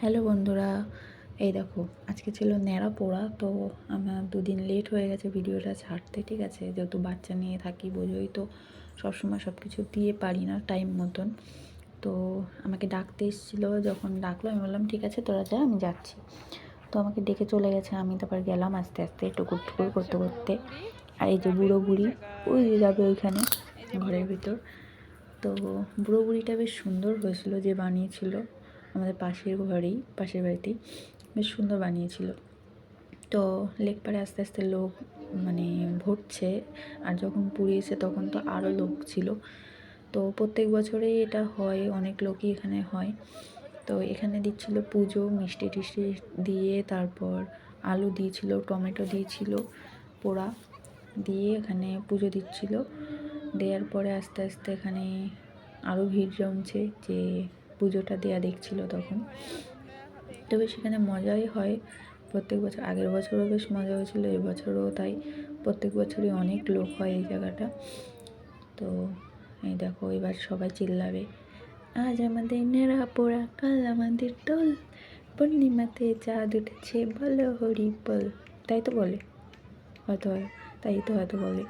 Hello বন্ধুরা, এই দেখো আজকে ছিল ন্যাড়া পোড়া। তো আমার দুদিন লেট হয়ে গেছে ভিডিওটা ছাড়তে, ঠিক আছে। যেহেতু বাচ্চা নিয়ে থাকি, বোঝোই তো, সবসময় সব কিছু দিয়ে পারি না টাইম মতন। তো আমাকে ডাকতে এসেছিলো, যখন ডাকলো আমি বললাম ঠিক আছে তোরা যা, আমি যাচ্ছি। তো আমাকে ডেকে চলে গেছে, আমি তারপর গেলাম আস্তে আস্তে টুকুর টুকুর করতে করতে। আর এই যে বুড়ো বুড়ি ওই যে যাবে ওইখানে ঘরের ভিতর। তো বুড়ো বুড়িটা বেশ সুন্দর হয়েছিল, যে বানিয়েছিল আমাদের পাশের বাড়িতেই বেশ সুন্দর বানিয়েছিল। তো লেকপাড়ে আস্তে আস্তে লোক মানে ভরছে, আর যখন পুড়িয়েছে তখন তো আরও লোক ছিল। তো প্রত্যেক বছরেই এটা হয়, অনেক লোকই এখানে হয়। তো এখানে দিচ্ছিল পুজো, মিষ্টি টিষ্টি দিয়ে, তারপর আলু দিয়েছিল, টমেটো দিয়েছিল, পোড়া দিয়ে এখানে পুজো দিচ্ছিল। দেওয়ার পরে আস্তে আস্তে এখানে আরও ভিড় জমছে, যে পুজোটা দেয়া দেখছিল তখন। তবে সেখানে মজাই হয় প্রত্যেক বছর। আগের বছরও বেশ মজা হয়েছিল, এবছরও তাই। প্রত্যেক বছরই অনেক লোক হয় এই জায়গাটা। তো এই দেখো এবার সবাই চিল্লাবে, আজ আমাদের নেড়া পোড়া, কাল আমাদের দোল, পূর্ণিমাতে চাঁদ উঠেছে বলো হরি বল। তাই তো বলে হয়তো, হয়তো বলে।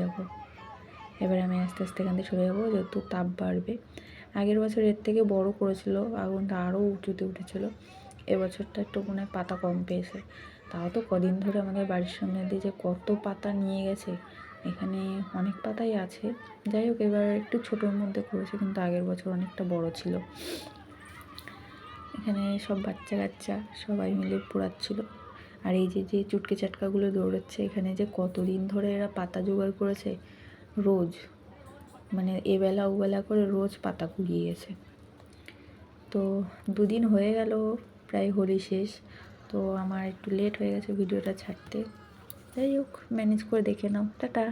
দেখো এবার আমি আস্তে আস্তে এখান থেকে সরে যাবো, যেহেতু তাপ বাড়বে। আগের বছর এর থেকে বড় করেছিল, আগুনটা আরও উঁচুতে উঠেছিল। এবছরটা একটু মনে হয় পাতা কম পেয়েছে। তাও তো কদিন ধরে আমাদের বাড়ির সামনে দিয়ে যে কত পাতা নিয়ে গেছে, এখানে অনেক পাতাই আছে। যাই হোক, এবার একটু ছোটোর মধ্যে করেছে, কিন্তু আগের বছর অনেকটা বড় ছিল। এখানে সব বাচ্চা কাচ্চা সবাই মিলে পোড়াচ্ছিল। আর এই যে চুটকে চাটকাগুলো দৌড়াচ্ছে, এখানে যে কতদিন ধরে এরা পাতা জোগাড় করেছে, রোজ মানে এবেলা ওবেলা করে রোজ পাতা কুড়িয়ে গেছে। তো দুদিন হয়ে গেল প্রায় হোলি শেষ। তো আমার একটু লেট হয়ে গেছে ভিডিওটা ছাড়তে। যাই হোক, ম্যানেজ করে দেখে নাও। টাটা।